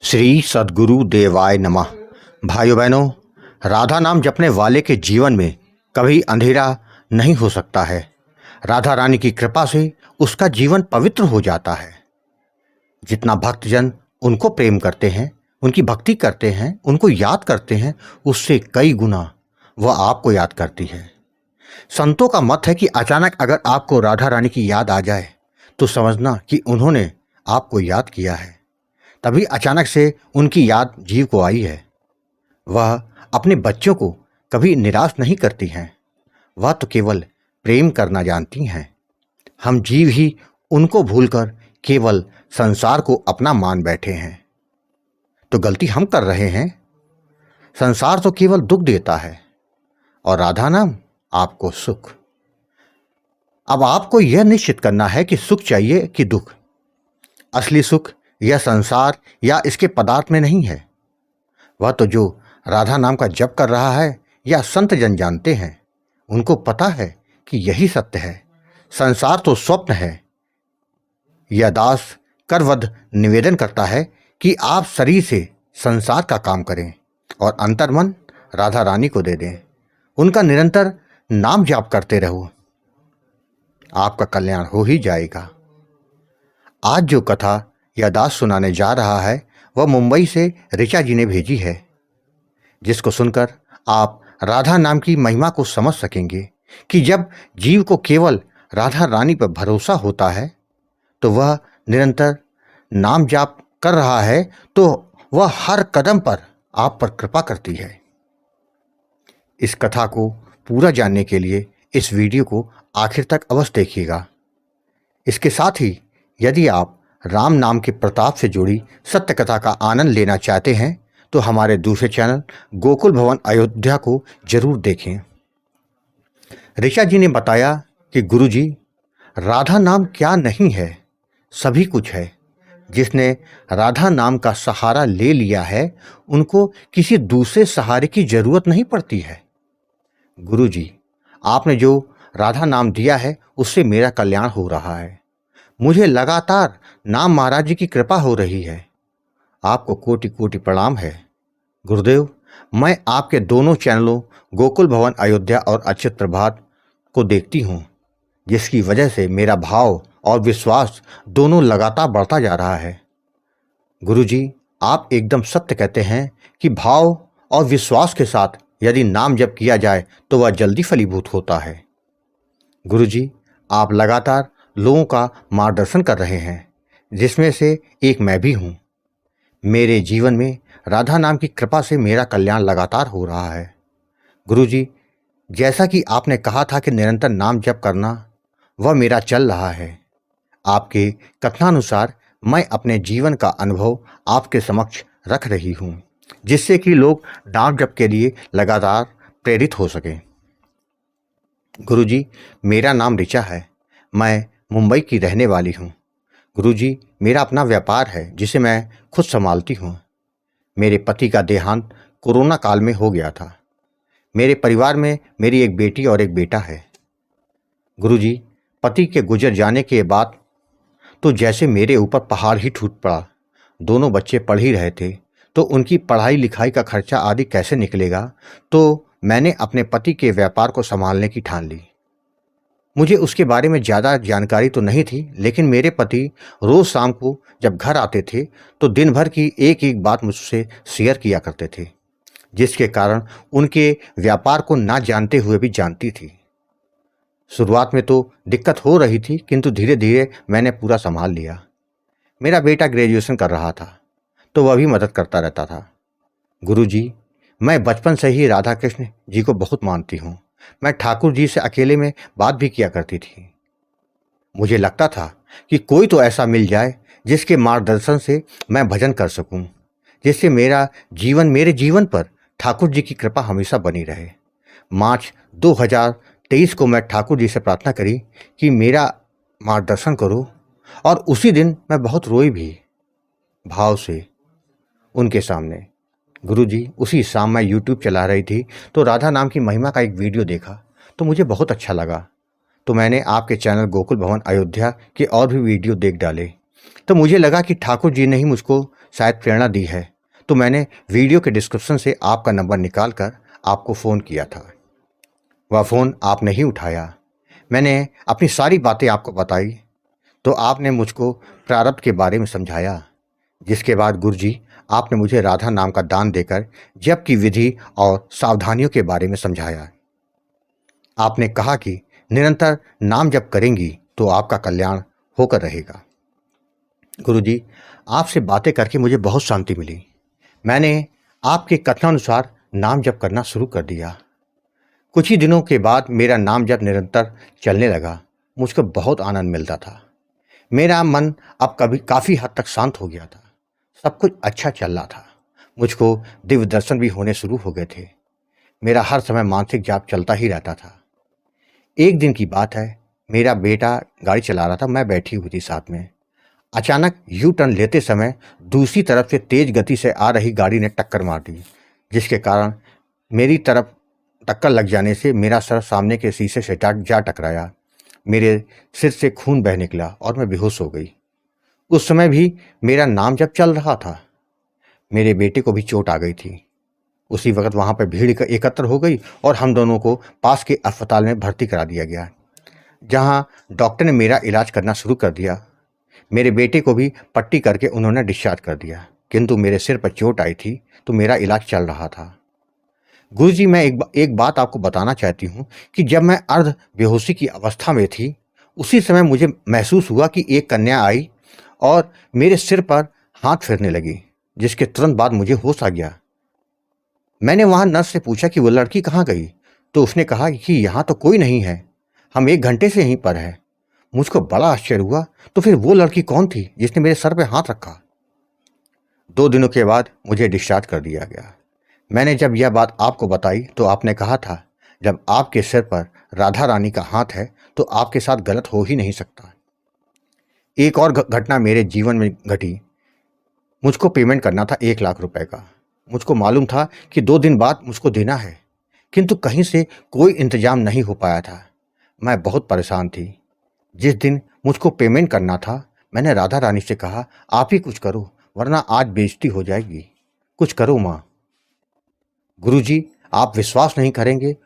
श्री सद्गुरु देवाय नमः। भाइयों बहनों, राधा नाम जपने वाले के जीवन में कभी अंधेरा नहीं हो सकता है। राधा रानी की कृपा से उसका जीवन पवित्र हो जाता है। जितना भक्तजन उनको प्रेम करते हैं, उनकी भक्ति करते हैं, उनको याद करते हैं, उससे कई गुना वह आपको याद करती है। संतों का मत है कि अचानक अगर आपको राधा रानी की याद आ जाए तो समझना कि उन्होंने आपको याद किया है, तभी अचानक से उनकी याद जीव को आई है। वह अपने बच्चों को कभी निराश नहीं करती हैं, वह तो केवल प्रेम करना जानती हैं। हम जीव ही उनको भूलकर केवल संसार को अपना मान बैठे हैं, तो गलती हम कर रहे हैं। संसार तो केवल दुख देता है और राधा नाम आपको सुख। अब आपको यह निश्चित करना है कि सुख चाहिए कि दुख। असली सुख यह संसार या इसके पदार्थ में नहीं है। वह तो जो राधा नाम का जप कर रहा है या संत जन जानते हैं, उनको पता है कि यही सत्य है। संसार तो स्वप्न है। यह दास करवध निवेदन करता है कि आप शरीर से संसार का काम करें और अंतर्मन राधा रानी को दे दें। उनका निरंतर नाम जाप करते रहो, आपका कल्याण हो ही जाएगा। आज जो कथा यह दास सुनाने जा रहा है वह मुंबई से ऋचा जी ने भेजी है, जिसको सुनकर आप राधा नाम की महिमा को समझ सकेंगे कि जब जीव को केवल राधा रानी पर भरोसा होता है तो वह निरंतर नाम जाप कर रहा है तो वह हर कदम पर आप पर कृपा करती है। इस कथा को पूरा जानने के लिए इस वीडियो को आखिर तक अवश्य देखिएगा। इसके साथ ही यदि आप राम नाम के प्रताप से जुड़ी सत्य कथा का आनंद लेना चाहते हैं तो हमारे दूसरे चैनल गोकुल भवन अयोध्या को जरूर देखें। ऋचा जी ने बताया कि गुरुजी, राधा नाम क्या नहीं है, सभी कुछ है। जिसने राधा नाम का सहारा ले लिया है उनको किसी दूसरे सहारे की जरूरत नहीं पड़ती है। गुरुजी, आपने जो राधा नाम दिया है उससे मेरा कल्याण हो रहा है। मुझे लगातार नाम महाराज जी की कृपा हो रही है। आपको कोटि कोटि प्रणाम है। गुरुदेव, मैं आपके दोनों चैनलों गोकुल भवन अयोध्या और अच्युत प्रभात को देखती हूँ, जिसकी वजह से मेरा भाव और विश्वास दोनों लगातार बढ़ता जा रहा है। गुरुजी, आप एकदम सत्य कहते हैं कि भाव और विश्वास के साथ यदि नाम जप किया जाए तो वह जल्दी फलीभूत होता है। गुरुजी, आप लगातार लोगों का मार्गदर्शन कर रहे हैं, जिसमें से एक मैं भी हूँ। मेरे जीवन में राधा नाम की कृपा से मेरा कल्याण लगातार हो रहा है। गुरुजी, जैसा कि आपने कहा था कि निरंतर नाम जप करना, वह मेरा चल रहा है। आपके कथनानुसार मैं अपने जीवन का अनुभव आपके समक्ष रख रही हूँ, जिससे कि लोग नाम जप के लिए लगातार प्रेरित हो सकें। गुरुजी, मेरा नाम ऋचा है। मैं मुंबई की रहने वाली हूँ। गुरुजी, मेरा अपना व्यापार है जिसे मैं खुद संभालती हूँ। मेरे पति का देहांत कोरोना काल में हो गया था। मेरे परिवार में मेरी एक बेटी और एक बेटा है। गुरुजी, पति के गुजर जाने के बाद तो जैसे मेरे ऊपर पहाड़ ही टूट पड़ा। दोनों बच्चे पढ़ ही रहे थे तो उनकी पढ़ाई लिखाई का खर्चा आदि कैसे निकलेगा, तो मैंने अपने पति के व्यापार को संभालने की ठान ली। मुझे उसके बारे में ज़्यादा जानकारी तो नहीं थी, लेकिन मेरे पति रोज़ शाम को जब घर आते थे तो दिन भर की एक एक बात मुझसे शेयर किया करते थे, जिसके कारण उनके व्यापार को ना जानते हुए भी जानती थी। शुरुआत में तो दिक्कत हो रही थी, किंतु धीरे धीरे मैंने पूरा संभाल लिया। मेरा बेटा ग्रेजुएशन कर रहा था तो वह भी मदद करता रहता था। गुरुजी, मैं बचपन से ही राधा कृष्ण जी को बहुत मानती हूँ। मैं ठाकुर जी से अकेले में बात भी किया करती थी। मुझे लगता था कि कोई तो ऐसा मिल जाए जिसके मार्गदर्शन से मैं भजन कर सकूं, जिससे मेरे जीवन पर ठाकुर जी की कृपा हमेशा बनी रहे। मार्च 2023 को मैं ठाकुर जी से प्रार्थना करी कि मेरा मार्गदर्शन करो, और उसी दिन मैं बहुत रोई भी भाव से उनके सामने। गुरुजी, उसी शाम मैं यूट्यूब चला रही थी तो राधा नाम की महिमा का एक वीडियो देखा तो मुझे बहुत अच्छा लगा। तो मैंने आपके चैनल गोकुल भवन अयोध्या के और भी वीडियो देख डाले। तो मुझे लगा कि ठाकुर जी ने ही मुझको शायद प्रेरणा दी है, तो मैंने वीडियो के डिस्क्रिप्शन से आपका नंबर निकाल कर आपको फ़ोन किया था। वह फ़ोन आपने ही उठाया। मैंने अपनी सारी बातें आपको बताई, तो आपने मुझको प्रारब्ध के बारे में समझाया, जिसके बाद गुरुजी आपने मुझे राधा नाम का दान देकर जप की विधि और सावधानियों के बारे में समझाया। आपने कहा कि निरंतर नाम जप करेंगी तो आपका कल्याण होकर रहेगा। गुरुजी, आपसे बातें करके मुझे बहुत शांति मिली। मैंने आपके कथनानुसार नाम जप करना शुरू कर दिया। कुछ ही दिनों के बाद मेरा नाम जप निरंतर चलने लगा। मुझको बहुत आनंद मिलता था। मेरा मन अब काफ़ी हद तक शांत हो गया था। सब कुछ अच्छा चल रहा था। मुझको दिव्य दर्शन भी होने शुरू हो गए थे। मेरा हर समय मानसिक जाप चलता ही रहता था। एक दिन की बात है, मेरा बेटा गाड़ी चला रहा था, मैं बैठी हुई थी साथ में। अचानक यू टर्न लेते समय दूसरी तरफ से तेज गति से आ रही गाड़ी ने टक्कर मार दी, जिसके कारण मेरी तरफ टक्कर लग जाने से मेरा सर सामने के शीशे से जा टकराया। मेरे सिर से खून बह निकला और मैं बेहोश हो गई। उस समय भी मेरा नाम जब चल रहा था। मेरे बेटे को भी चोट आ गई थी। उसी वक्त वहाँ पर भीड़ एकत्र हो गई और हम दोनों को पास के अस्पताल में भर्ती करा दिया गया, जहाँ डॉक्टर ने मेरा इलाज करना शुरू कर दिया। मेरे बेटे को भी पट्टी करके उन्होंने डिस्चार्ज कर दिया, किंतु मेरे सिर पर चोट आई थी तो मेरा इलाज चल रहा था। गुरुजी, मैं एक बात आपको बताना चाहती हूँ कि जब मैं अर्ध बेहोशी की अवस्था में थी, उसी समय मुझे महसूस हुआ कि एक कन्या आई और मेरे सिर पर हाथ फेरने लगी, जिसके तुरंत बाद मुझे होश आ गया। मैंने वहाँ नर्स से पूछा कि वो लड़की कहाँ गई, तो उसने कहा कि यहाँ तो कोई नहीं है, हम 1 घंटे से यहीं पर है। मुझको बड़ा आश्चर्य हुआ, तो फिर वो लड़की कौन थी जिसने मेरे सर पे हाथ रखा? 2 दिनों के बाद मुझे डिस्चार्ज कर दिया गया। मैंने जब यह बात आपको बताई तो आपने कहा था, जब आपके सिर पर राधा रानी का हाथ है तो आपके साथ गलत हो ही नहीं सकता। एक और घटना मेरे जीवन में घटी। मुझको पेमेंट करना था 1 लाख रुपए का। मुझको मालूम था कि 2 दिन बाद मुझको देना है, किंतु कहीं से कोई इंतजाम नहीं हो पाया था। मैं बहुत परेशान थी। जिस दिन मुझको पेमेंट करना था, मैंने राधा रानी से कहा, आप ही कुछ करो, वरना आज बेइज्जती हो जाएगी। कुछ करो माँ। गुरुजी, आप विश्वास नहीं करेंगे,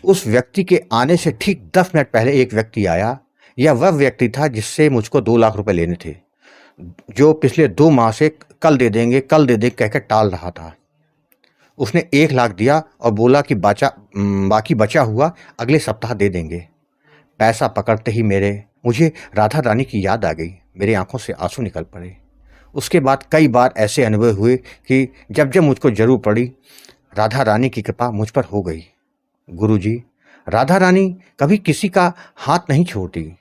उस व्यक्ति के आने से ठीक 10 मिनट पहले एक व्यक्ति आया। यह वह व्यक्ति था जिससे मुझको 2 लाख रुपए लेने थे, जो पिछले 2 माह से कल दे देंगे कहकर टाल रहा था। उसने 1 लाख दिया और बोला कि बाकी बचा हुआ अगले सप्ताह दे देंगे। पैसा पकड़ते ही मुझे राधा रानी की याद आ गई। मेरे आंखों से आंसू निकल पड़े। उसके बाद कई बार ऐसे अनुभव हुए कि जब जब मुझको जरूर पड़ी, राधा रानी की कृपा मुझ पर हो गई। गुरुजी, राधा रानी कभी किसी का हाथ नहीं छोड़ती।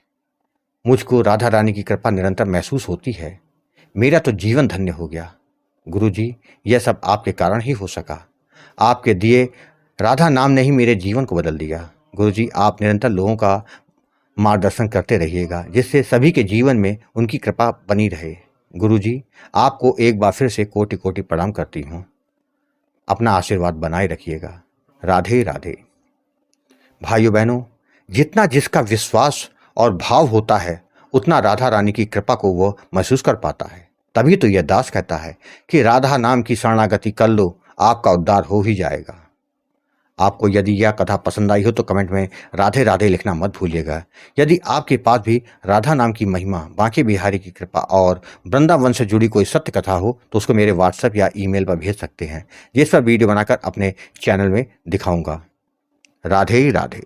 मुझको राधा रानी की कृपा निरंतर महसूस होती है। मेरा तो जीवन धन्य हो गया। गुरुजी, यह सब आपके कारण ही हो सका। आपके दिए राधा नाम ने ही मेरे जीवन को बदल दिया। गुरुजी, आप निरंतर लोगों का मार्गदर्शन करते रहिएगा, जिससे सभी के जीवन में उनकी कृपा बनी रहे। गुरुजी, आपको एक बार फिर से कोटि कोटि प्रणाम करती हूँ। अपना आशीर्वाद बनाए रखिएगा। राधे राधे। भाइयों बहनों, जितना जिसका विश्वास और भाव होता है, उतना राधा रानी की कृपा को वो महसूस कर पाता है। तभी तो यह दास कहता है कि राधा नाम की शरणागति कर लो, आपका उद्धार हो ही जाएगा। आपको यदि यह कथा पसंद आई हो तो कमेंट में राधे राधे लिखना मत भूलिएगा। यदि आपके पास भी राधा नाम की महिमा, बांके बिहारी की कृपा और वृंदावन से जुड़ी कोई सत्य कथा हो तो उसको मेरे व्हाट्सएप या ईमेल पर भेज सकते हैं, जिस पर वीडियो बनाकर अपने चैनल में दिखाऊंगा। राधे राधे।